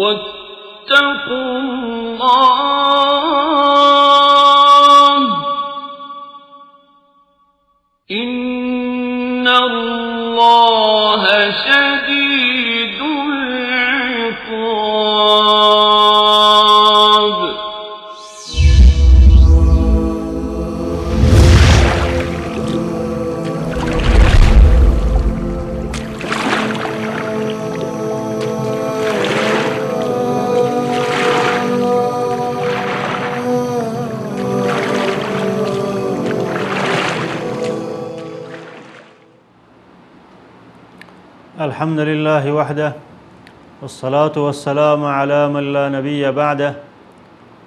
واتقوا الله إن الله شديد العقاب. الحمد لله وحده والصلاة والسلام على من لا نبي بعده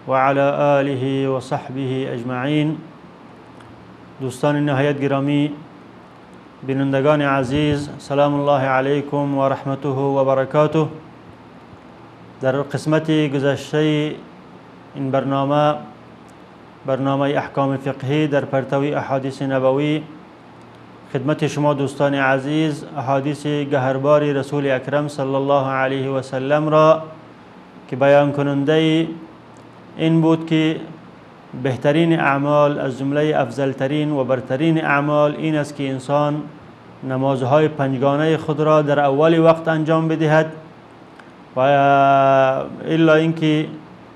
وعلى آله وصحبه اجمعین. دوستان نهایت گرامی، بینندگان عزیز، سلام الله علیکم و رحمته و برکاته. در قسمت گذشته این برنامه احکام فقهی در پرتوی احادیث نبوی خدمت شما دوستان عزیز احادیث گهرباری رسول اکرم صلی الله علیه و سلم را که بیان کننده این بود که بهترین اعمال از جمله افضلترین و برترین اعمال این است که انسان نمازهای پنجگانه خود را در اول وقت انجام بدهد و الا اینکه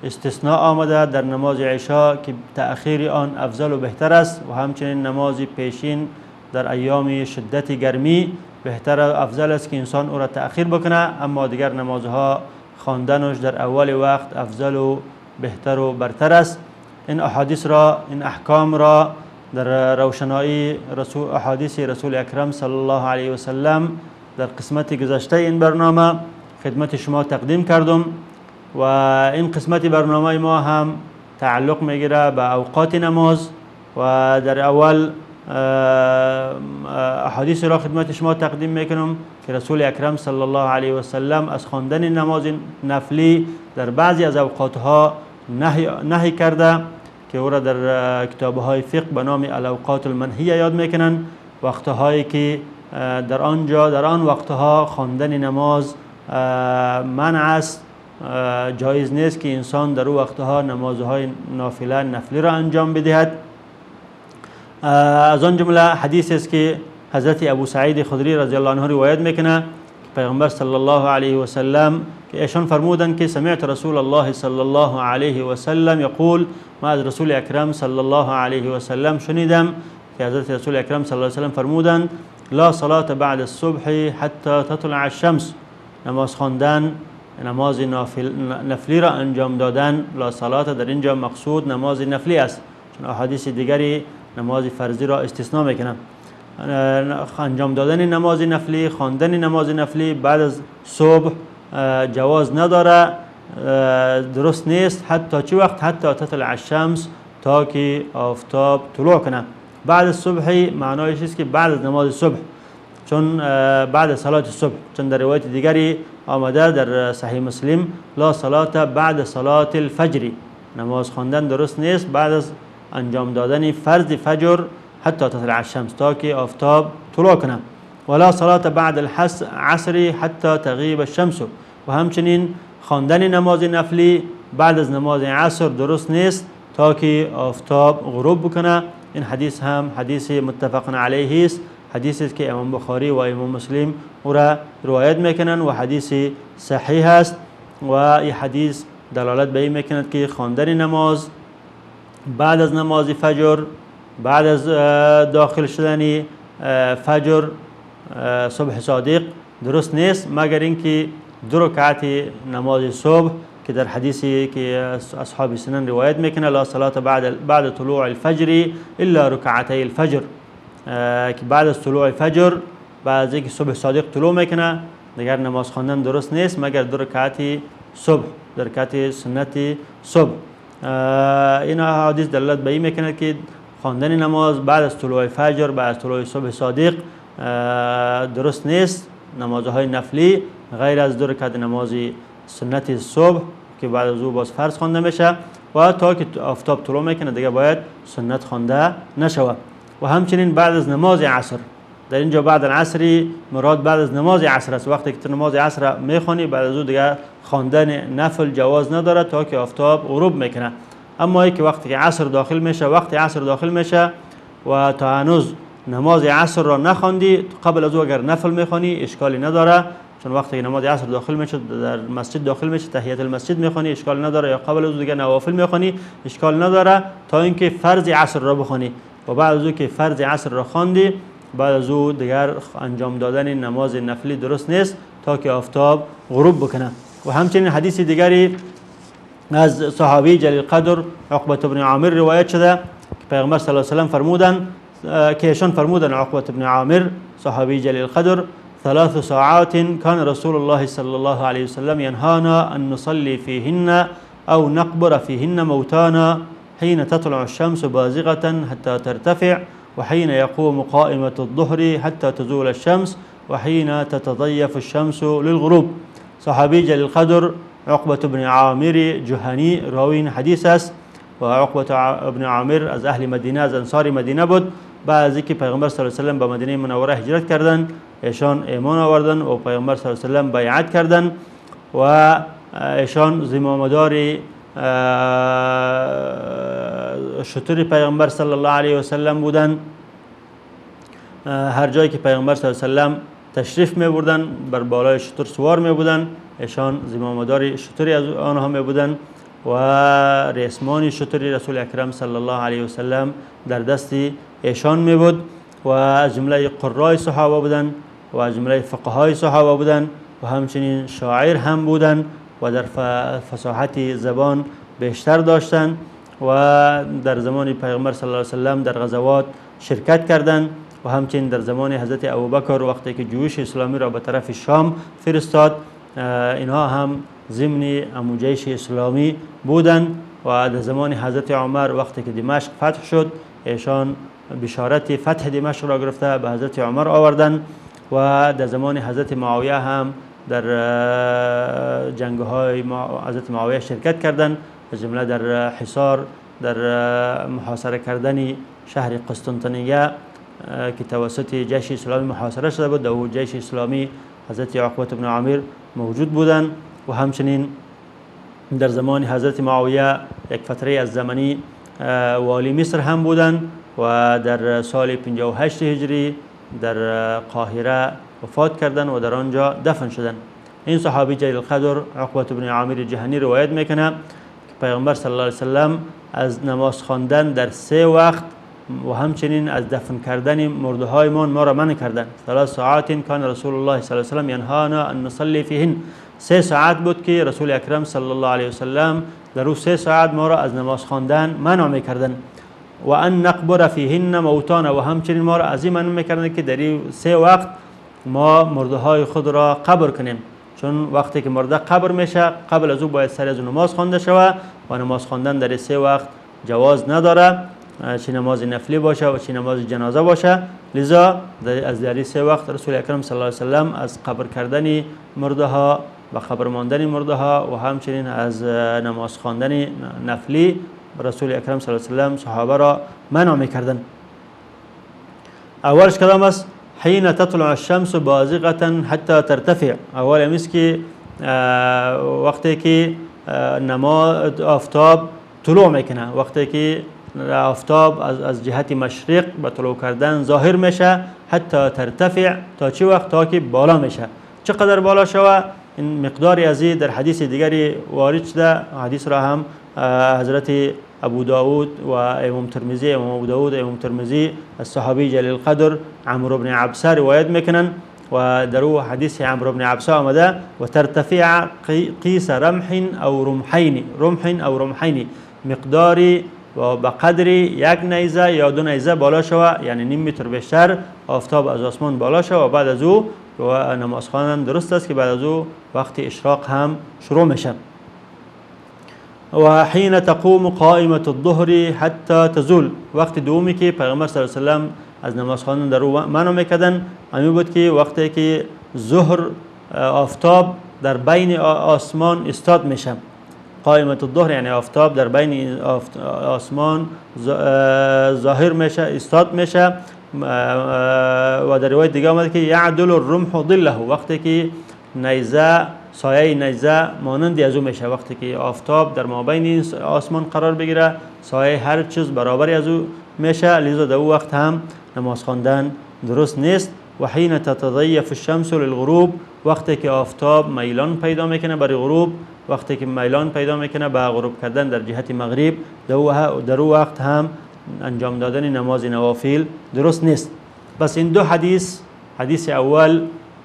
استثناء آمده در نماز عشا که تأخیر آن افضل و بهتر است و همچنین نماز پیشین در ایام شدت گرمی بهتر و افضل است که انسان او را تأخیر بکنه، اما دیگر نمازها خواندنش در اول وقت افضل و بهتر و برتر است. این احکام را در روشنایی احادیث رسول اکرم صلی الله علیه و سلم در قسمت گذشته این برنامه خدمت شما تقدیم کردم و این قسمت برنامه ما هم تعلق میگیره به اوقات نماز و در اول احادیث را خدمت شما تقدیم میکنم که رسول اکرم صلی الله علیه و سلم از خواندن نماز نفلی در بعضی از اوقاتها نهی کرده که او را در کتابهای فقه به نام الاوقات المنهیه یاد میکنن، وقتهایی که در آن وقتها خواندن نماز منع است، جایز نیست که انسان در او وقتها نمازهای نفلی را انجام بدهد. از آن جمله حدیث است که حضرت ابو سعید خدری رضی الله عنه روایت میکنه که پیغمبر صلی الله علیه و سلم که ایشان فرمودند که سمعت رسول الله صلی الله علیه و سلم یقول، ما از رسول اکرم صلی الله علیه و سلم شنیدم که حضرت رسول اکرم صلی الله علیه و سلم فرمودند لا صلاة بعد الصبح حتی تطلع الشمس، نماز خواندن نماز نفلی را انجام دادن، لا صلاة در اینجا مقصود نماز نفلی است، چون احادیث دیگری نماز فرضی را استثناء میکنن. انجام دادن نماز نفلی، خواندن نماز نفلی بعد از صبح جواز نداره، درست نیست. حتی چه وقت؟ حتی تطلع الشمس، تا که آفتاب طلوع کنه. بعد از صبح معنایش است که بعد از نماز صبح، چون بعد از صلات صبح، چون در روایت دیگری آمده در صحیح مسلم لا صلاة بعد صلاة الفجر، نماز خواندن درست نیست بعد از انجام دادن فرض فجر حتی تطلع الشمس، تا که آفتاب طلوع کنه. ولا صلاة بعد العصر حتی تغیب الشمس، و همچنین خواندن نماز نفلی بعد از نماز عصر درست نیست تا که آفتاب غروب بکنه. این حدیث هم حدیث متفق علیه است، حدیثی است که امام بخاری و امام مسلم او را روایت میکنن و حدیث صحیح است و این حدیث دلالت به این میکند که خواندن نماز بعد از نماز فجر، بعد از داخل شدن فجر صبح صادق درست نیست، مگر اینکه 2 رکعت نماز صبح که در حدیثی که اصحاب سنن روایت میکنه لا صلاة بعد طلوع الفجر الا رکعتي الفجر، که بعد از طلوع فجر، بعد از اینکه صبح صادق طلوع میکنه دیگر نماز خواندن درست نیست مگر 2 رکعت صبح، 2 رکعت سنت صبح. این حدیث دلالت به این میکنه که خواندن نماز بعد از طلوع فجر، بعد از طلوع صبح صادق درست نیست. نمازهای نفلی غیر از 2 رکعت نماز سنت صبح که بعد از او باز فرض خوانده میشه و تا که آفتاب طلوع میکنه دیگه باید سنت خوانده نشود. و همچنین بعد از نماز عصر، در اینجا بعد العصری مراد بعد از نماز عصر است. وقتی که تو نماز عصر میخونی بعد از اون دیگه خواندن نفل جواز نداره تا که آفتاب غروب میکنه. اما ای که وقتی که عصر داخل میشه، وقتی عصر داخل میشه و تا هنوز نماز عصر را نخواندی، قبل از او اگر نفل میخونی اشکالی نداره، چون وقتی که نماز عصر داخل میشه در مسجد داخل میشه تحیت المسجد میخونی اشکال نداره، یا قبل از او دیگه نوافل میخونی اشکال نداره تا اینکه فرض عصر را بخونی و بعد از او که فرض عصر را خواندی بعد از او دیگر انجام دادن نماز نفلی درست نیست تا که آفتاب غروب بکنه. و همچنین حدیث دیگری از صحابی جلیل قدر عقبه بن عامر روایت شده که پیغمبر صلی الله علیه و سلم فرمودن که ایشان فرمودن عقبه بن عامر صحابی جلیل قدر 3 ساعات كان رسول الله صلى الله عليه وسلم ينهانا أن نصلي فيهن أو نقبر فيهن موتانا حين تطلع الشمس بازغة حتى ترتفع وحين يقوم قائمة الظهر حتى تزول الشمس وحين تتضيف الشمس للغروب. صحابي جلیل القدر عقبة بن عامر جهنی راوی حدیث است و عقبة بن عامر از اهل مدینه، از انصار مدینه بود. بعد از اینکه پیغمبر صلی الله علیه و سلم به مدینه منوره هجرت کردند ایشان ایمان آوردن و پیغمبر صلی الله علیه و سلم بیعت کردند و ایشان زمامدار شتر پیغمبر صلی الله علیه و سلم بودند. هر جایی که پیغمبر صلی الله علیه و سلم تشریف می بردن بر بالای شتر سوار می بودن، ایشان زمامدار شتری از آنها می بودن و ریسمان شتری رسول اکرم صلی الله علیه و سلم در دست ایشان می بود و از جمله قرای صحابه بودن و از جمله فقهای صحابه بودن و همچنین شاعر هم بودن و در فصاحت زبان بیشتر داشتند و در زمان پیغمبر صلی الله علیه و سلم در غزوات شرکت کردند و همچنین در زمان حضرت ابوبکر وقتی که جیوش اسلامی را به طرف شام فرستاد اینها هم ضمن امو جیش اسلامی بودند و در زمان حضرت عمر وقتی که دمشق فتح شد ایشان بشارت فتح دمشق را گرفته به حضرت عمر آوردند و در زمان حضرت معاویه هم در جنگ‌های حضرت معاویه شرکت کردند، از جمله در حصار در محاصره کردن شهر قسطنطنیه که توسط جیش اسلامی محاصره شده بود. در جیش اسلامی حضرت عقبه بن عامر موجود بودند و همچنین در زمان حضرت معاویه یک فتره از زمانی والی مصر هم بودند و در سال 58 هجری در قاهره وفات کردند و در آنجا دفن شدند. این صحابی جلیل القدر عقبه بن عامر جهنی روایت میکنه که پیغمبر صلی الله علیه و سلم از نماز خواندن در 3 وقت و همچنین از دفن کردن مرده هایمان ما را منع کردند. 3 ساعات کان رسول الله صلی الله علیه و سلم ینهانا ان نصلی فیهن. 3 ساعت بود که رسول اکرم صلی الله علیه و سلم در اون 3 ساعت ما را از نماز خواندن منع میکردند و ان نقبر فیهن موتانا و همچنین ما را از این منع میکردند که در این 3 وقت ما مرده های خود را قبر کنیم، چون وقتی که مرده قبر میشه قبل از او باید سر از نماز خوانده شود و نماز خواندن در 3 وقت جواز نداره، چه نماز نفلی باشه و چه نماز جنازه باشه. لذا از در 3 وقت رسول اکرم صلی الله علیه و سلم از قبر کردن مرده ها و قبر ماندن مرده ها و همچنین از نماز خواندن نفلی رسول اکرم صلی الله علیه و سلم صحابه را منع میکردند. اولش کدام است؟ حين تطلع الشمس بازغة حتى ترتفع. اول است که وقتی که نماز آفتاب طلوع میکنه، وقتی که آفتاب از جهت مشرق به طلوع کردن ظاهر میشه حتی ترتفع تا چه وقت؟ تا که بالا میشه. چقدر بالا شوه؟ این مقداری از این در حدیث دیگری وارد شده. حدیث را هم حضرت ابو داود و امام ترمذی، امام ابو داود امام ترمذی از صحابی جلیل القدر عمرو بن عبسه روایت میکنن و در او حدیث عمرو بن عبسه آمده و ترتفع قیس رمح او رمحین مقداری و به قدر 1 نیزه یا 2 نیزه بالا شوه، یعنی نیم متر بیشتر آفتاب از آسمان بالا شوه و بعد از او و نماز خواندن درست است که بعد از او وقت اشراق هم شروع میشه. و حين تقوم قائمة الظهر حتى تزول. وقت دومی که پیغمبر صلی الله علیه و سلم از نماز خواندن در او منع میکردن امی بود که وقتی که ظهر آفتاب در بین آسمان استاد میشه. قائمة الظهر یعنی آفتاب در بین آسمان ظاهر میشه، استاد میشه و در روایت دیگه آمده که یعدل الرمح ظله، وقتی که نیزه سایه نیزه مانندی از او میشه، وقتی که آفتاب در مابین آسمان قرار بگیره سایه هر چیز برابری از او میشه، لذا در او وقت هم نماز خواندن درست نیست. و حین تتضیف الشمس للغروب، وقتی که آفتاب میلان پیدا میکنه برای غروب، وقتی که میلان پیدا میکنه به غروب کردن در جهت مغرب، در او وقت هم انجام دادن نماز نوافل درست نیست. بس این دو حدیث اول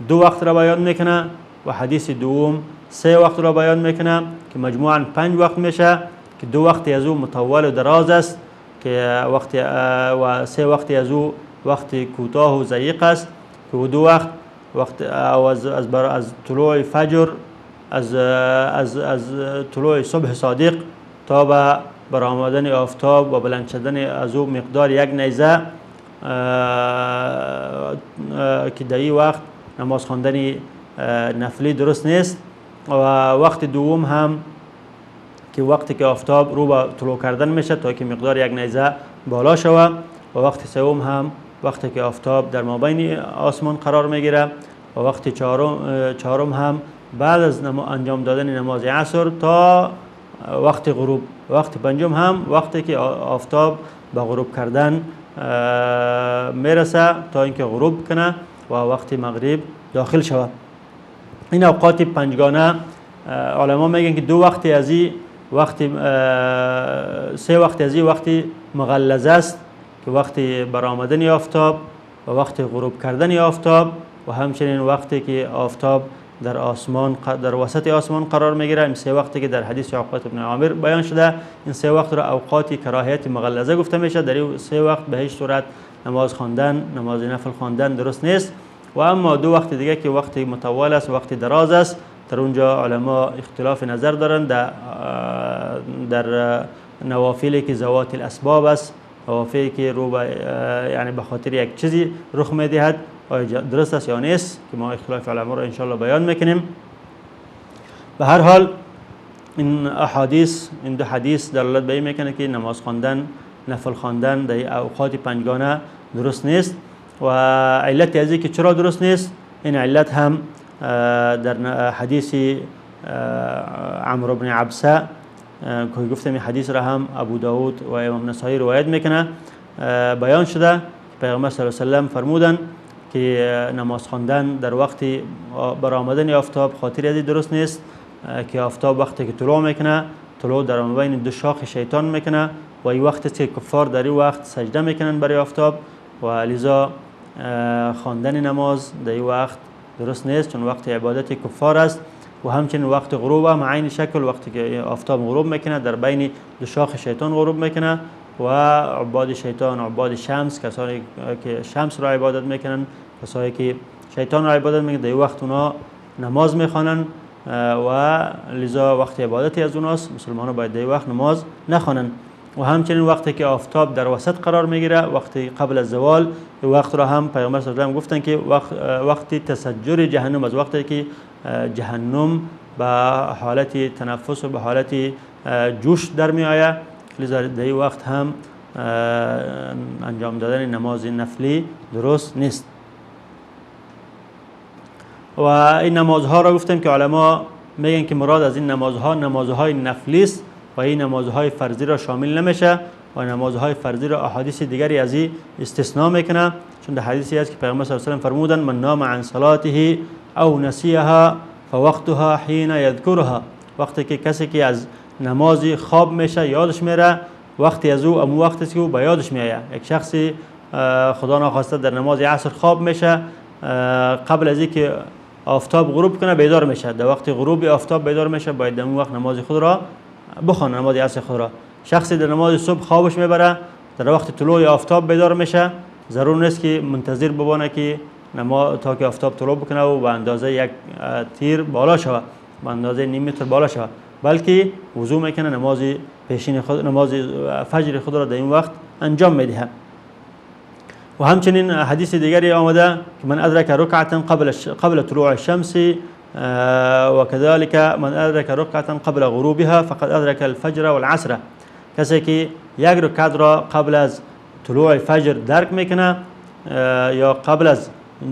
2 وقت را بیان میکنه و حدیث دوم 3 وقت را بیان میکنه که مجموعاً 5 وقت میشه که 2 وقت از او مطول و دراز است که وقت و 3 وقت از او وقت کوتاه و ضیق است که 2 وقت از طلوع فجر از طلوع صبح صادق تا به برآمدن آفتاب و بلند شدن از او مقدار 1 نیزه که در این وقت نماز خواندن نفلی درست نیست. و وقت دوم هم که وقتی که آفتاب رو به طلوع کردن میشه تا که مقدار 1 نیزه بالا شود، و وقت سوم هم وقتی که آفتاب در مابین آسمان قرار میگیره، و وقت چهارم هم بعد از انجام دادن نماز عصر تا وقت غروب، وقت پنجم هم وقتی که آفتاب به غروب کردن میرسه تا اینکه غروب کنه و وقت مغرب داخل شود. این اوقات 5گانه علما میگن که 2 وقت از این وقت 3 وقت از این وقت مغلظه است که وقت برآمدن آفتاب و وقت غروب کردن آفتاب، و همچنین وقتی که آفتاب در وسط آسمان قرار میگیره. این 3 وقتی که در حدیث عقبه بن عامر بیان شده، این 3 وقت را اوقات کراهیت مغلظه گفته میشه. در این 3 وقت به هیچ صورت نماز نفل خواندن درست نیست. و اما 2 وقت دیگه که وقت مطول است، وقت دراز است، در اونجا علما اختلاف نظر دارند در نوافلی که ذوات الاسباب است، نوافلی که یعنی به خاطر یک چیزی رخ میدهد، آیا درست است یا نیست، که ما اختلاف علما را ان شاء الله بیان میکنیم. به هر حال این 2 حدیث دلالت به این میکنه که نماز خواندن نفل خواندن در اوقات 5گانه درست نیست. و علت از که چرا درست نیست، این علت هم در حدیث عمرو بن عبسه که گفتم این حدیث را هم ابو داود و امام نسائی روایت میکنه، بیان شده پیغمبر صلی الله علیه و سلم فرمودند که نماز خواندن در وقت برآمدن آفتاب خاطر از درست نیست که آفتاب وقتی که طلوع میکنه، طلوع در بین 2 شاخ شیطان میکنه و این وقت که کفار در این وقت سجده میکنن برای آفتاب، و لذا خواندن نماز در این وقت درست نیست چون وقت عبادت کفار است. و همچنین وقت غروب هم عین شکل وقتی که آفتاب غروب میکنه در بین 2 شاخ شیطان غروب میکنه، و عباد شیطان عباد شمس، کسانی که شمس را عبادت میکنن، کسانی که شیطان را عبادت میکنن، در این وقت اونا نماز میخوانن و لذا وقت عبادتی از اوناست. مسلمانان باید در این وقت نماز نخوانن. و همچنین وقتی که آفتاب در وسط قرار میگیره، وقتی قبل از زوال، وقت را هم پیغمبر صلی الله علیه و آله گفتن که وقتی تسجر جهنم، از وقتی که جهنم به حالت تنفس و به حالت جوش در می آید، لذا در این وقت هم انجام دادن نماز نفلی درست نیست. و این نمازها را گفتم که علما میگن که مراد از این نمازهای نفلی است و این نمازهای فرضی را شامل نمیشه، و نمازهای فرضی را احادیث دیگری از این استثناء میکنه، چون در حدیثی است که پیغمبر صلی الله علیه و سلم فرمودند من نام عن صلاته او نسیها فوقتها حين یذکرها، وقتی که کسی که از نماز خواب میشه یادش میره، وقتی از او امو وقتی که او به یادش میآید. یک شخصی خدا ناخواسته در نماز عصر خواب میشه، قبل از اینکه آفتاب غروب کنه بیدار میشه، در وقت غروب آفتاب بیدار میشه، باید در اون وقت نماز خود را بخونه، نماز عصر خود را. شخصی در نماز صبح خوابش میبره، در وقت طلوع آفتاب بیدار میشه، ضرور نیست که منتظر بمانه که تا که آفتاب طلوع بکنه و به اندازه 1 تیر بالا شود، به اندازه نیم متر بالا شود، بلکه وضو میکنه، نماز پیشین خود، نماز فجر خود را در این وقت انجام میده. و همچنین حدیث دیگری آمده که من ادرک رکعتا قبل طلوع الشمس و كذلك من ادرک رکعتا قبل غروبها فقد ادرک الفجر والعصر، کسی که 1 رکعت را قبل از طلوع فجر درک میکنه یا قبل از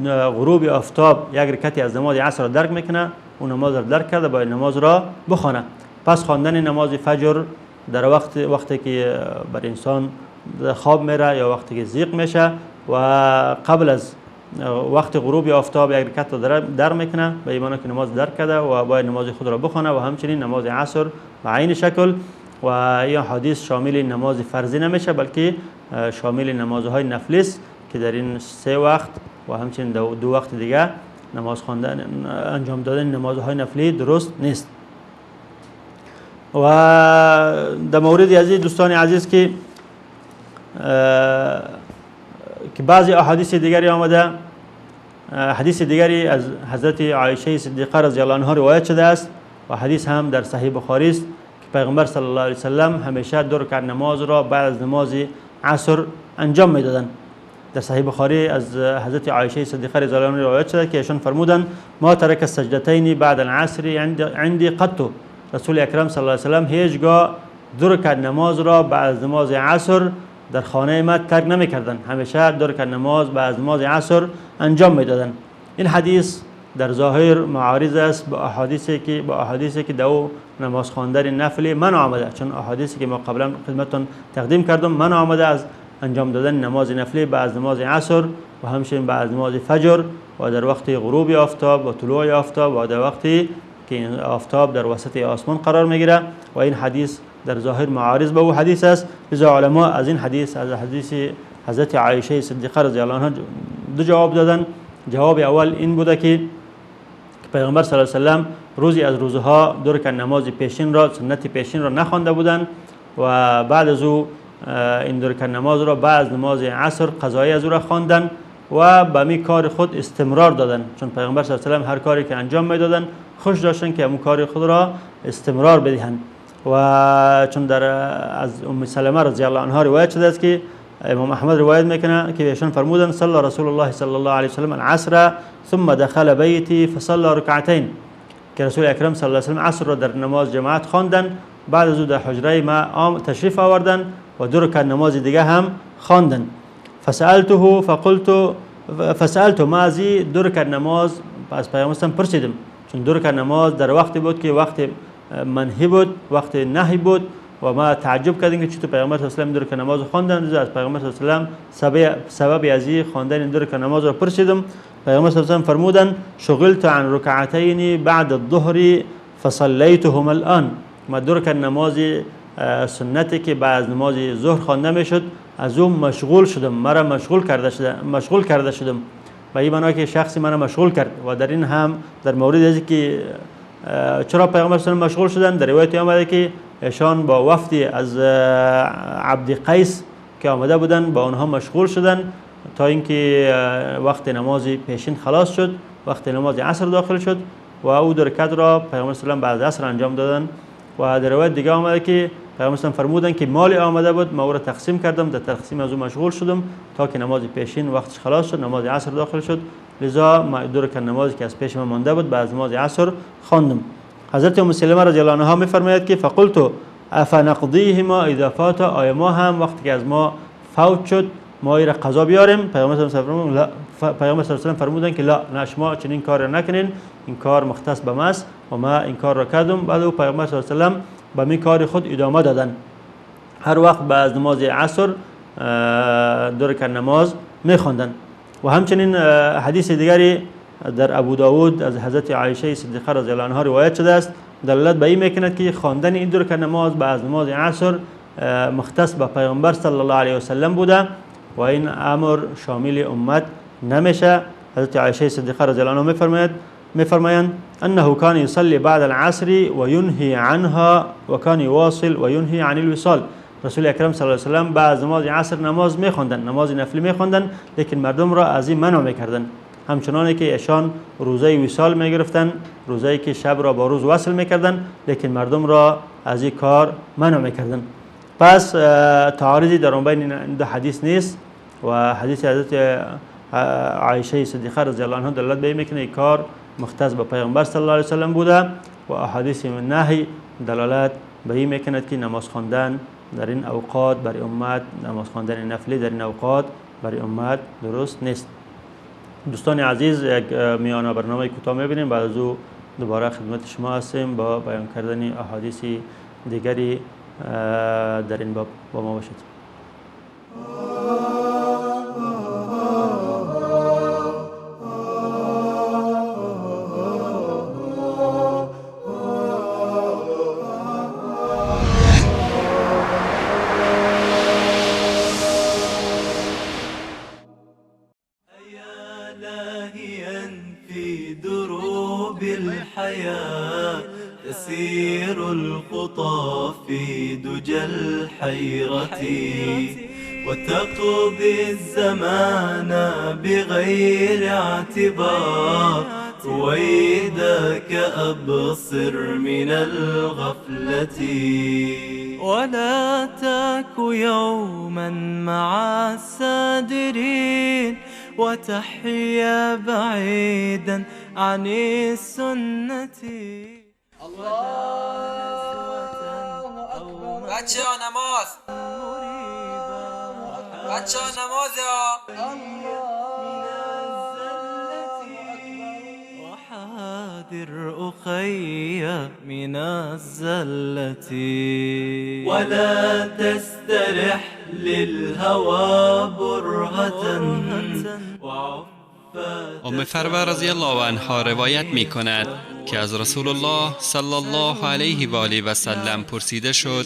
غروب آفتاب یک رکعتی از نماز عصر را درک میکنه، اون نماز را درک کرده باید نماز را بخونه. پس خواندن نماز فجر در وقتی که بر انسان خواب میره یا وقتی که زیق میشه و قبل از وقت غروب آفتاب یک رکعت را در میکنه، به ایمان که نماز درک کرده و باید نماز خود را بخونه. و همچنین نماز عصر به عین شکل. و این حدیث شامل نماز فرضی نمیشه بلکه شامل نمازهای نفلی است که در این 3 وقت و همچنین 2 وقت دیگه نماز خواندن انجام دادن نمازهای نفلی درست نیست. و در مورد از دوستان عزیز که بعضی احادیث دیگری آمده، حدیث دیگری از حضرت عایشه صدیقه رضی الله عنها روایت شده است و حدیث هم در صحیح بخاری است که پیغمبر صلی الله علیه وسلم همیشه 2 رکعت نماز را بعد از نماز عصر انجام میدادند. در صحیح بخاری از حضرت عایشه صدیقه رضی الله عنها روایت شده که ایشان فرمودند ما ترک السجدتین بعد العصر عندي قط. رسول اکرم صلی الله علیه وسلم هیچگاه 2 رکعت نماز را بعد از نماز عصر در خانه ما ترک نمی‌کردند، همیشه 2 رکعت نماز بعد از نماز عصر انجام میدادند. این حدیث در ظاهر معارض است با احادیثی که دو نماز خواندن نفلی منع آمده، چون احادیثی که ما قبلا خدمتتون تقدیم کردم منع آمده از انجام دادن نماز نفلی بعد از نماز عصر و همچنین بعد از نماز فجر و در وقت غروب آفتاب و طلوع آفتاب و در وقتی که آفتاب در وسط آسمان قرار میگیره و این حدیث در ظاهر معارض به او حدیث است. لذا علما از این حدیث از حدیث حضرت عایشه صدیقه رضی الله عنها 2 جواب دادن. جواب اول این بوده که پیغمبر صلی الله علیه و سلم روزی از روزها 2 رکعت نماز پیشین را سنت پیشین را نخوانده بودند و بعد از او این 2 رکعت نماز را بعد از نماز عصر قضایی از او را خواندند و به می کار خود استمرار دادند، چون پیغمبر صلی الله علیه و سلم هر کاری که انجام میدادند خوش داشتن که همون کار خود را استمرار بدهند. و چون در از ام سلمه رضی الله عنها روایت شده است که امام احمد روایت میکنه که ایشان فرمودند صلی رسول الله صلی الله علیه و سلم العصر ثم دخل بیتی فصلى رکعتین، که رسول اکرم صلی الله علیه و سلم عصر را در نماز جماعت خواندند، بعد از او در حجره ما تشریف آوردند و 2 رکعت نماز دیگه هم خواندند. فسألته فسألته ما از 2 رکعت نماز از پیامبر پرسیدم، چون 2 رکعت نماز در وقتی بود که وقت منهی بود، وقت نهی بود و ما تعجب کردیم که چطور پیغمبر صلی الله علیه و سلم 2 رکعت نماز خواندند. از پیغمبر صلی الله علیه و سلم سبب از خواندن 2 رکعت نماز را پرسیدم. پیغمبر صلی الله علیه و سلم فرمودند شغلت عن رکعتین بعد الظهر فصلیتهما الان. ما 2 رکعت نماز سنتی که بعد از نماز ظهر خوانده میشد از اون مشغول شدم، مرا مشغول کرده شدم. به این معنی که شخصی مرا مشغول کرد. و در این هم در مورد از که چرا پیغمبر صلی الله علیه و مشغول شدن در روایت آمده که ایشان با وفدی از عبد قیس که آمده بودن با آنها مشغول شدن تا اینکه وقت نماز پیشین خلاص شد، وقت نماز عصر داخل شد و او 2 رکعت را پیغمبر صلی الله علیه و بعد عصر انجام دادن. و در روایت دیگه آمده که پیغمبر صلی الله علیه و فرمودند که مالی آمده بود ما او را تقسیم کردم، در تقسیم از او مشغول شدم تا که نماز پیشین وقتش خلاص شد، نماز عصر داخل شد، لذا ما 2 رکعت نمازی که از پیش ما مانده بود بعد از نماز عصر خواندم. حضرت ام سلمه رضی الله عنها میفرماید که فقلت افنقضیهما اذا فات، آیا ما هم وقتی که از ما فوت شد ما را قضا بیاریم؟ پیغمبر صلی الله علیه و سلم فرمودند که لا، نه شما چنین کار نکنین، این کار مختص به ماست و ما این کار را کردم. بعد او پیغمبر صلی الله علیه و سلم به می کار خود ادامه دادن، هر وقت بعد از نماز عصر 2 رکعت نماز میخواندند. و همچنین حدیث دیگری در ابو داود از حضرت عایشه صدیقه رضی الله عنها روایت شده است دلالت به این میکند که خواندن این 2 رکعت نماز بعد از نماز عصر مختص به پیغمبر صلی الله علیه و سلم بوده و این امر شامل امت نمیشه. حضرت عایشه صدیقه رضی الله عنها میفرمایند انه کان یصلی بعد العصر و ینهی عنها و کان یواصل و ینهی عن الوصال. رسول اکرم صلی الله علیه و سلم بعد از نماز عصر نماز میخواندند، نماز نفلی میخواندند، لیکن مردم را از این منع میکردند. همچنانه که ایشان روزه وصال میگرفتند، روزه‌ای که شب را با روز وصل میکردند، لیکن مردم را از این کار منع میکردند. پس تعارضی در بین این 2 حدیث نیست و حدیث حضرت عایشه صدیقه رضی الله عنها دلالت به این میکنه این کار مختص به پیغمبر صلی الله علیه و سلم بوده و احادیث نهی دلالت به این میکند که نماز خواندن در این اوقات برای امت، نماز خواندن نفلی در این اوقات برای امت درست نیست. دوستان عزیز، یک میانه برنامه کوتاه می‌بینیم، بعد از او دوباره خدمت شما هستیم با بیان کردن احادیث دیگری در این باب. با ما باشید. تسير الخطى في دجى الحيرة وتقضي الزمان بغير اعتبار رويدك أبصر من الغفلة ولا تاك يوما مع السادرين وتحيا بعيدا عن السنة. بچه ها نماز، بچه ها نماز وحاذر أخي من الزلة ولا تسترح للهوى برهة. فرور رضی الله عنها روایت می کند که از رسول الله صلی الله علیه و آله و سلم پرسیده شد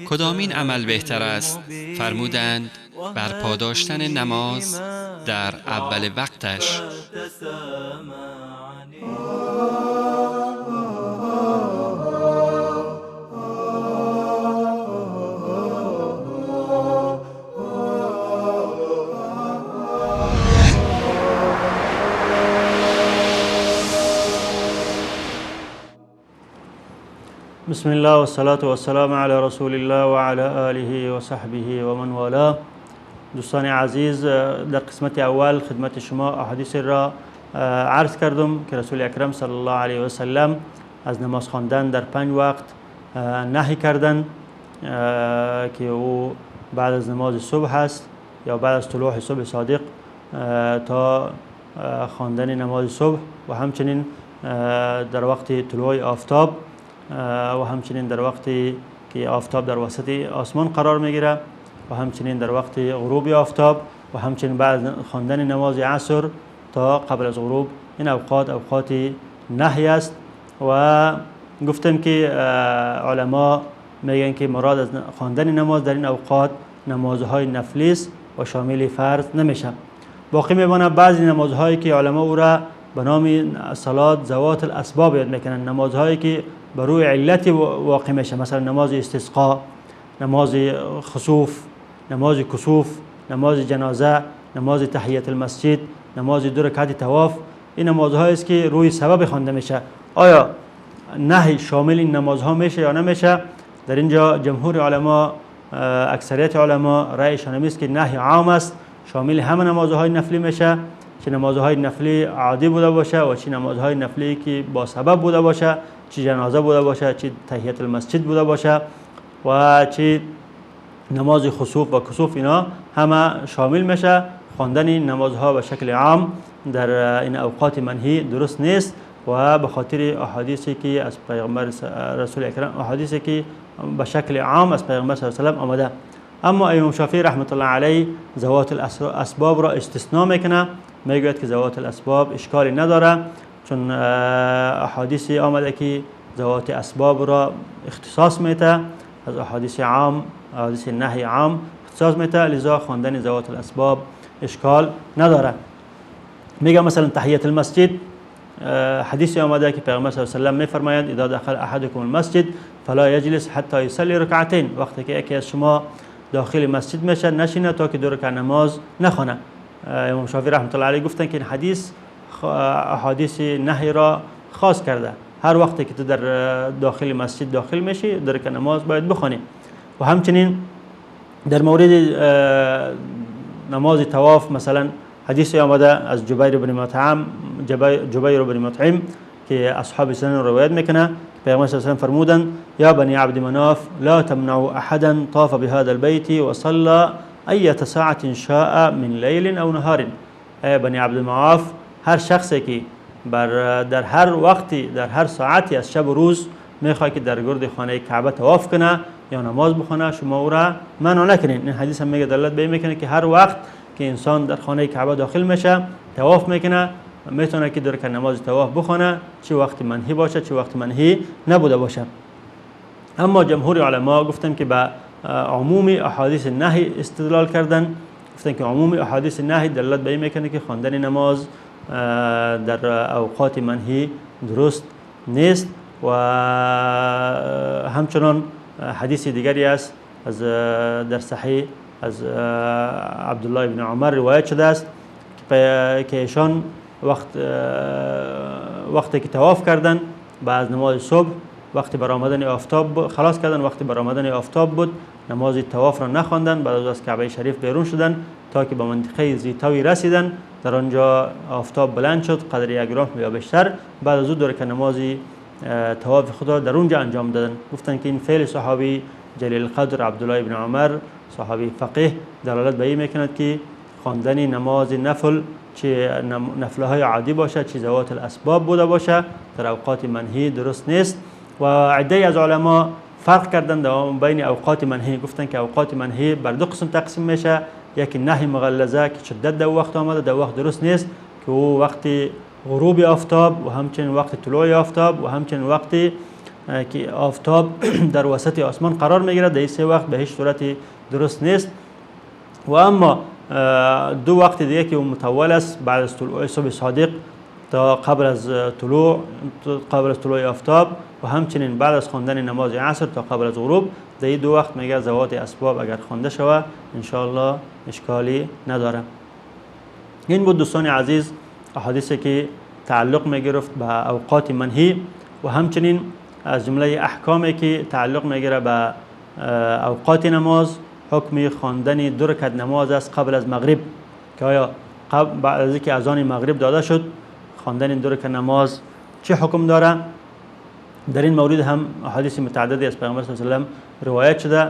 کدامین عمل بهتر است؟ فرمودند برپا داشتن نماز در اول وقتش. بسم الله والصلاة والسلام علی رسول الله و علی آله و صحبه و من والاه. دوستان عزیز، در قسمت اول خدمت شما احادیث را عرض کردم که رسول اکرم صلی الله علیه و سلم از نماز خواندن در 5 وقت نهی کردند که او بعد از نماز صبح است یا بعد از طلوع صبح صادق تا خواندن نماز صبح و همچنین در وقت طلوع آفتاب و همچنین در وقتی که آفتاب در وسط آسمان قرار میگیره و همچنین در وقت غروب آفتاب و همچنین بعد خواندن نماز عصر تا قبل از غروب. این اوقات نهی است و گفتم که علما میگن که مراد از خواندن نماز در این اوقات نمازهای نفلی است و شامل فرض نمیشه. باقی میمونه بعضی نمازهایی که علما او را به نام صلات ذوات الاسباب یاد میکنن، نمازهایی که بر روی علت واقع میشه، مثلا نماز استسقا، نماز خسوف، نماز کسوف، نماز جنازه، نماز تحیت المسجد، نماز 2 رکعت طواف. این نمازهایی است که روی سبب خوانده میشه. آیا نهی شامل این نمازها میشه یا نمیشه؟ در اینجا جمهور علما، اکثریت علما رأیشان است که نهی عام است، شامل همه نمازهای نفلی میشه، چه نمازهای نفلی عادی بوده باشه و چه نمازهای نفلی که با سبب بوده باشه، چه جنازه بوده باشه، چه تحیت المسجد بوده باشه و چه نماز خسوف و کسوف. اینا همه شامل میشه. خواندن این نمازها به شکل عام در این اوقات منهی درست نیست و به خاطر احادیثی که از پیغمبر رسول اکرم، احادیثی که به شکل عام از پیغمبر صلی الله علیه و آله آمده. اما امام شافعی رحمت الله علیه ذوات الاسباب را استثناء میکنه، میگوید که ذوات الاسباب اشکالی نداره، چون احادیثی آمده که ذوات اسباب را اختصاص میده، از احادیث عام، احادیث نهی عام اختصاص میده، لذا خواندن ذوات الاسباب اشکال نداره. میگه مثلا تحیت المسجد، حدیثی آمده که پیغمبر صلی الله علیه و آله میفرماید اذا دخل احدکم المسجد فلا یجلس حتی یصلی رکعتین، وقتی که یکی از شما داخل مسجد میشه نشینه تا که 2 رکعت نماز نخونه. امام شافعی رحمت الله علیه گفتن که این حدیث احادیث نهی را خاص کرده، هر وقتی که تو در داخل مسجد داخل میشی 2 رکعت نماز باید بخونی. و همچنین در مورد نماز طواف مثلا حدیثی آمده از جبیر بن مطعم که اصحاب سنن روایت میکنه، پیغمبر صلی الله علیه و فرمودند یا بنی عبد مناف لا تمنعوا احدا طاف بهذا البيت وصلى ایت ساعت شاء من لیل او نهار. ای بنی عبدالمعاف، هر شخصی که در هر وقتی در هر ساعتی از شب و روز میخواد که در گرد خانه کعبه طواف کنه یا نماز بخونه، شما او را منع نکنین. این حدیث هم میگه دلالت به میکنه که هر وقت که انسان در خانه کعبه داخل میشه طواف میکنه میتونه که در نماز طواف بخونه، چه وقت منهی باشه چه وقت منهی نبوده باشه. اما جمهور علما گفتن که به عموم احادیث نهی استدلال کردن، گفتن که عموم احادیث نهی دلالت به این میکنه که خواندن نماز در اوقات منهی درست نیست. و همچنان حدیث دیگری است از در صحیح از عبدالله ابن عمر روایت شده است که ایشان وقتی که طواف کردن بعد نماز صبح، وقتی برآمدن آفتاب خلاص کردن، وقتی برآمدن آفتاب بود نماز طواف را نخواندن، بعد از کعبه شریف بیرون شدن تا که به منطقه زیتاوی رسیدن. در آنجا آفتاب بلند شد قدر یک رمح یا بیشتر، بعد از او در که نماز طواف خدا در اونجا انجام دادن. گفتن که این فعل صحابی جلیل القدر عبدالله ابن عمر صحابی فقیه دلالت به این میکند که خواندن نماز نفل، چه نفلهای عادی باشه چه ذوات الاسباب بوده باشه، در اوقات منهی درست نیست. و عده از علما فرق کردن در بین اوقات منهی، گفتن که اوقات منهی بر دو قسم تقسیم میشه. یکی نهی مغلظه که شدت در وقت آمده، در وقت درست نیست، که او وقت غروب آفتاب و همچنین وقت طلوع آفتاب و همچنین وقتی که آفتاب در وسط آسمان قرار میگیره، در این سه وقت به هیچ صورت درست نیست. و اما دو وقت دیگه که مطول است، بعد از طلوع صبح صادق تا قبل از طلوع آفتاب و همچنین بعد از خواندن نماز عصر تا قبل از غروب، در این دو وقت میگه ذوات اسباب اگر خوانده شود ان شاء الله اشکالی نداره. این بود دوستان عزیز احادیثی که تعلق میگرفت به اوقات منهی و همچنین از جمله احکامی که تعلق میگیره به اوقات نماز، حکم خواندن 2 رکعت نماز است قبل از مغرب، که آیا بعد از اینکه اذان مغرب داده شد خواندن 2 رکعت نماز چه حکم داره. در این مورد هم احادیث متعددی از پیامبر صلی الله علیه و آله روایت شده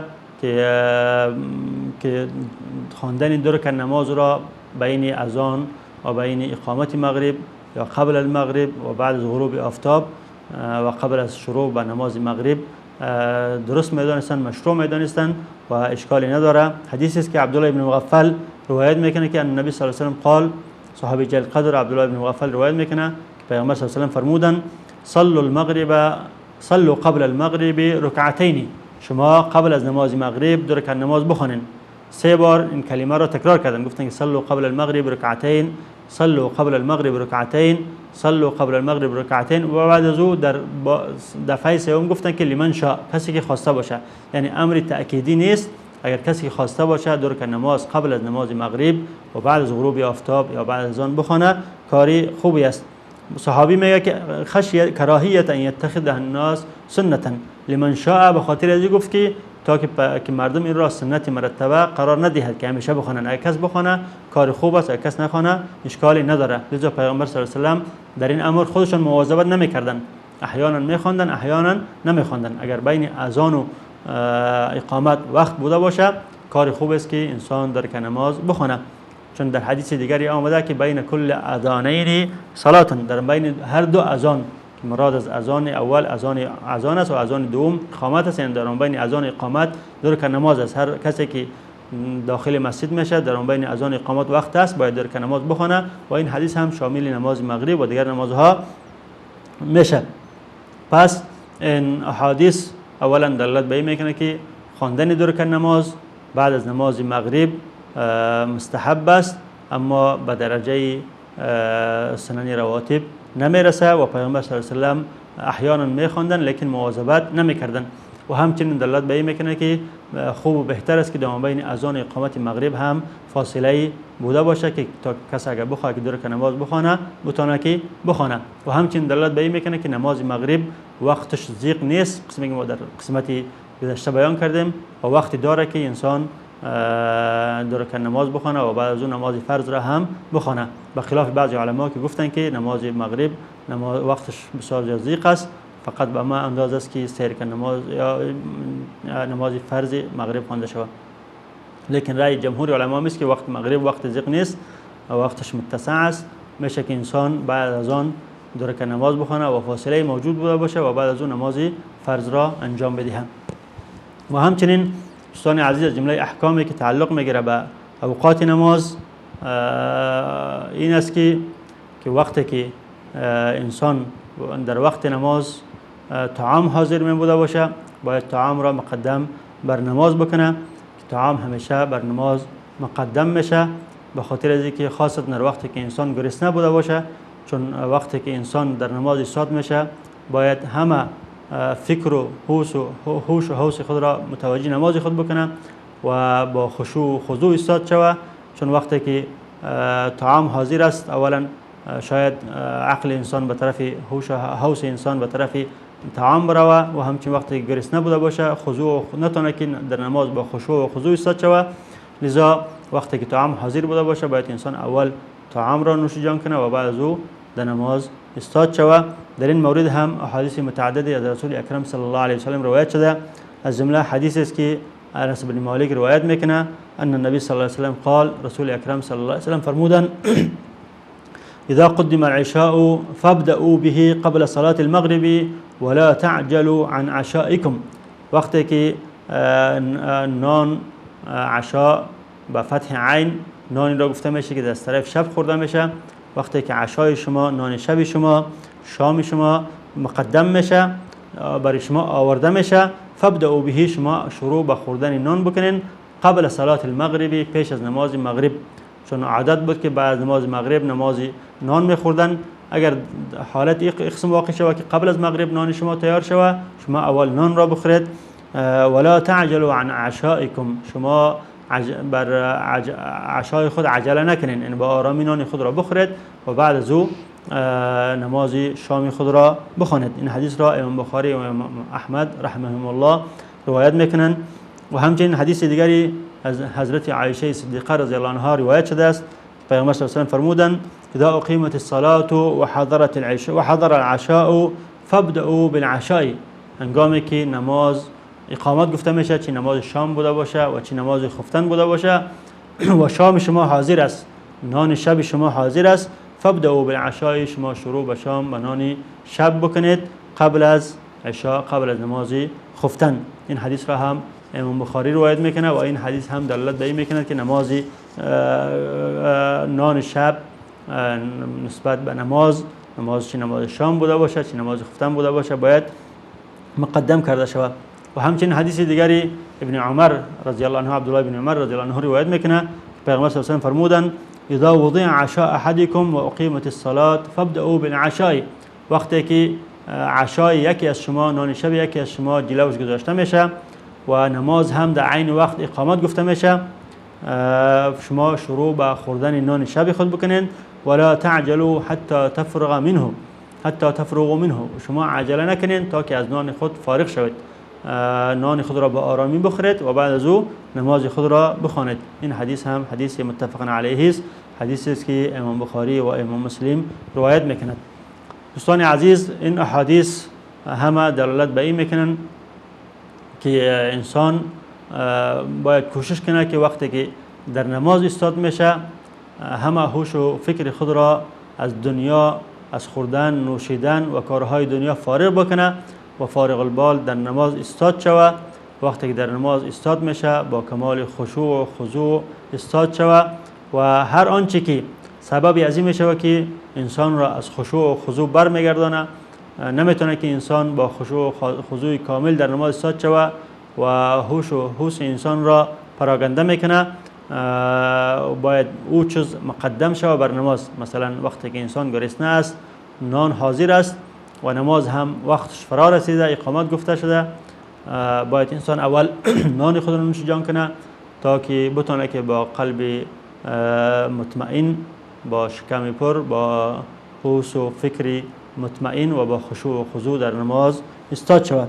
که خواندن 2 رکعت نماز را بین اذان و بین اقامت مغرب یا قبل المغرب و بعد از غروب آفتاب و قبل از شروع به نماز مغرب درست میدانستن، مشروع میدانستن و اشکالی نداره. حدیثی است که عبدالله ابن مغفل روایت میکنه که النبی صلی الله علیه و آله قال، صحابی جلیل قدر عبدالله ابن مغفل روایت میکنه که پیامبر صلی الله علیه و آله فرمودن صلوا قبل المغرب رکعتین، شما قبل از نماز مغرب 2 رکعت نماز بخونین. 3 بار این کلمه را تکرار کردن، گفتن که صلوا قبل المغرب رکعتین، صلوا قبل المغرب رکعتین، صلوا قبل المغرب رکعتین. و بعد از او در دفعه سوم گفتن که لمن شاء، کسی که خواسته باشه، یعنی امر تأکیدی نیست، اگر کسی خواسته باشه 2 رکعت نماز قبل از نماز مغرب و بعد از غروب آفتاب یا بعد از آن بخونه کاری خوبی است. صحابی میگه که خشیه کراهیت ان یتخذ الناس سنتا لمن شاء، به خاطر از گفت که تا که مردم این را سنت مرتبه قرار ندهد که همیشه بخونن، اگر کس بخونه کار خوب است، اگر کس نخونه اشکالی نداره. لذا پیامبر صلی الله علیه و آله در این امر خودشون مواظبت نمیکردن، احیانا میخوندن احیانا نمیخوندن. اگر بین اذان و اقامت وقت بوده باشه کار خوب است که انسان در نماز بخونه، چون در حدیث دیگری آمده که بین کل اذانین صلاه، در بین هر 2 اذان که مراد از اذان اول اذان است و اذان دوم اقامت است، یعنی در بین اذان اقامت 2 رکعت نماز است. هر کسی که داخل مسجد میشه در بین اذان اقامت وقت است باید 2 رکعت نماز بخونه و این حدیث هم شامل نماز مغرب و دیگر نمازها میشه. پس این احادیث اولا دلالت به این میکنه که خواندن 2 رکعت نماز بعد از نماز مغرب مستحب است، اما به درجه سنن رواتب نمیرسه و پیامبر صلی الله علیه و آله احیانا میخواندن لیکن مواظبت نمیکردن. و همچنین دلالت به این میکنه که خوب و بهتر است که در بین اذان و اقامت مغرب هم فاصله بوده باشه که تا کسی اگر بخواد که 2 رکعت نماز بخونه بتونه که بخونه. و همچنین دلالت به این میکنه که نماز مغرب وقتش ضیق نیست، قسمی که ما در قسمتی گذشته بیان کردیم، و وقتی داره که انسان 2 رکعت نماز بخونه و بعد از اون نماز فرض را هم بخونه، به خلاف بعضی علما که گفتن که نماز مغرب وقتش بسیار ضیق است، فقط به ما اندازه است که 3 رکعت نماز یا نماز فرض مغرب خوانده شود. لیکن رأی جمهور علما است که وقت مغرب وقت ضیق نیست و وقتش متسع است. میشه که انسان بعد از آن 2 رکعت نماز بخونه و فاصله موجود بوده باشه و بعد از اون نماز فرض را انجام بدهند. و همچنین دوستان عزیز، از جمله احکامی که تعلق میگیره به اوقات نماز این است که وقتی که انسان در وقت نماز طعام حاضر می بوده باشه، باید طعام را مقدم بر نماز بکنه. طعام همیشه بر نماز مقدم میشه به خاطر از اینکه خاصتا در وقتی که انسان گرسنه بوده باشه، چون وقتی که انسان در نماز ایستاد میشه باید همه فکر و هوش و حوس خود را متوجه نماز خود بکنه و با خشوع و خضوع ایستاد شود. چون وقتی که طعام حاضر است، اولا شاید عقل انسان به طرف هوش و حوس انسان به طرف طعام بروه و همچنین وقتی گرسنه بوده باشه خضوع نتونه که در نماز با خشوع و خضوع ایستاد شود. لذا وقتی که طعام حاضر بوده باشه باید انسان اول طعام را نوش جان کنه و بعد از او در نماز ایستاد شود. در این مورد هم احادیث متعددی از رسول اکرم صلی الله علیه و سلم روایت شده. از جمله حدیث است که انس بن مالک روایت میکنه ان النبی صلی الله علیه و سلم قال، رسول اکرم صلی الله علیه و سلم فرمودند اذا قدم العشاء فابدأوا به قبل صلاة المغرب ولا تعجلوا عن عشائكم. وقتی که نان عشاء با فتح عین نانی را گفته میشه که در طرف شب خورده میشه، وقتی که عشای شما، نان شب شما، شام شما مقدم میشه، برای شما آورده میشه، فابدأوا به، شما شروع به خوردن نان بکنین قبل صلاة المغرب، پیش از نماز مغرب. چون عادت بود که بعد نماز مغرب نماز نان میخوردن. اگر حالت یک قسم واقع شود که قبل از مغرب نان شما تیار شود، شما اول نان را بخورید. ولا تعجلوا عن عشائكم، شما بر عشای خود عجله نکنین، یعنی با آرامی نان خود را بخورید و بعد از او نماز شام خود را بخوانید. این حدیث را امام بخاری و امام احمد رحمهم الله روایت میکنند. و همچنین حدیث دیگری از حضرت عایشه صدیقه رضی الله عنها روایت شده است. پیامبر صلی الله علیه و سلم فرمودند اذا اقیمت الصلاة وحضر العشاء فابدأوا بالعشاء. هنگامی که نماز اقامت گفته میشه، چه نماز شام بوده باشه و چه نماز خفتن بوده باشه و شام شما حاضر است، نان شب شما حاضر است، فابدأوا بالعشاء، شما شروع به شام و نان شب بکنید قبل از عشاء، قبل از نماز خفتن. این حدیث را هم امام بخاری روایت میکنه و این حدیث هم دلالت به این میکنه که نماز نان شب نسبت به نماز چه نماز شام بوده باشه چه نماز خفتن بوده باشه باید مقدم کرده شود. و همچنین حدیث دیگری ابن عمر رضی الله عنه، عبدالله ابن عمر رضی الله عنه روایت میکنه پیغمبر صلی الله علیه و سلم فرمودند اذا وضع عشاء احدكم واقيمت الصلاه فابدأوا بالعشاء. وقتی که عشای یکی از شما، نان شب یکی از شما جلوش گذاشته میشه و نماز هم در عین وقت اقامت گفته میشه، شما شروع به خوردن نان شب خود بکنین. ولا تعجلوا حتی تفرغوا منه، شما عجله نکنین تا که از نان خود فارغ شوید، نان خود را به آرامی بخورید و بعد از او نماز خود را بخوانید. این حدیث هم حدیث متفق علیه است، حدیثی است که امام بخاری و امام مسلم روایت میکنند. دوستان عزیز، این احادیث همه دلالت به این میکنن که انسان باید کوشش کنه که وقتی که در نماز ایستاد میشه همه هوش و فکر خود را از دنیا، از خوردن، نوشیدن و کارهای دنیا فارغ بکنه و فارغ البال در نماز ایستاد شود. وقتی که در نماز ایستاد میشه با کمال خشوع و خضوع ایستاد شود و هر آنچه که سببی از این میشه که انسان را از خشوع و خضوع برمیگردانه، نمیتونه که انسان با خشوع و خضوع کامل در نماز ایستاد شود و هوش و حوس انسان را پراگنده میکنه، باید او چیز مقدم شود بر نماز. مثلا وقتی که انسان گرسنه است، نان حاضر است و نماز هم وقتش فرا رسیده، اقامت گفته شده، باید انسان اول نان خود را نوش جان کنه تا که بتونه که با قلب مطمئن، با شکم پر، با حوس و فکری مطمئن و با خشوع و خضوع در نماز ایستاد شود.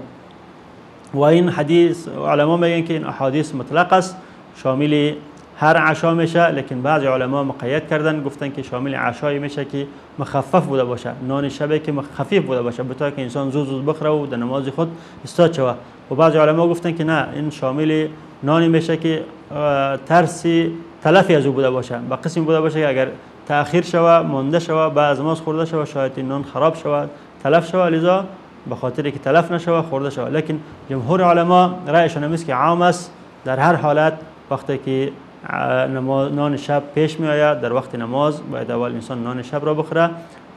و این حدیث علما میگن که این احادیث مطلق است، شامل هر عشا میشه، لیکن بعضی علما مقید کردن، گفتن که شامل عشایی میشه که مخفف بوده باشه، نان شب که خفیف بوده باشه، به طوری که انسان زود بخوره و در نماز خود ایستاد شود. و بعضی علما گفتن که نه، این شامل نانی میشه که ترسی تلفی از او بوده باشه، به قسم بوده باشه که اگر تأخیر شود، مانده شود، بعد از نماز خورده شود، شاید این نان خراب شود، تلف شود، لذا به خاطر که تلف نشود خورده شود. لیکن جمهور علما رأیشان است که عام است، در هر حالت وقتی که نان شب پیش می آید در وقت نماز باید اول انسان نان شب را بخوره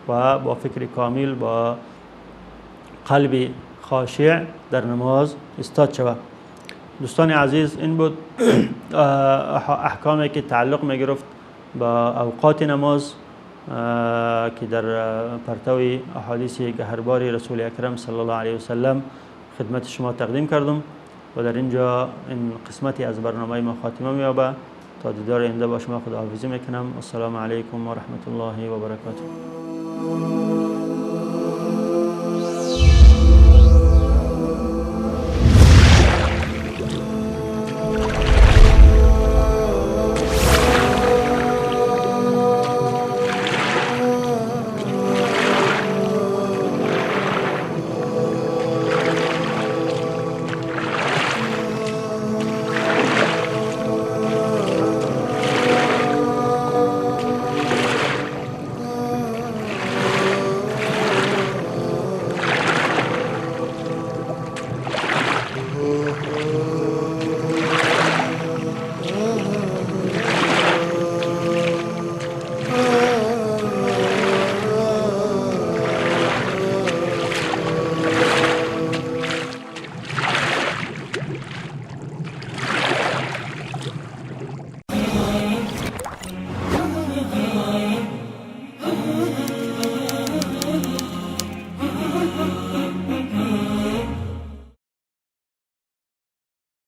و با فکر کامل، با قلب خاشع در نماز استاد شود. دوستان عزیز، این بود احکامی که تعلق می گرفت با اوقات نماز که در پرتوی احادیث گهربار رسول اکرم صلی الله علیه و سلم خدمت شما تقدیم کردم و در اینجا این قسمتی از برنامه ما خاتمه می‌یابه. تا دیدار آینده با شما خداحافظی میکنم. السلام علیکم و رحمت الله و برکاته.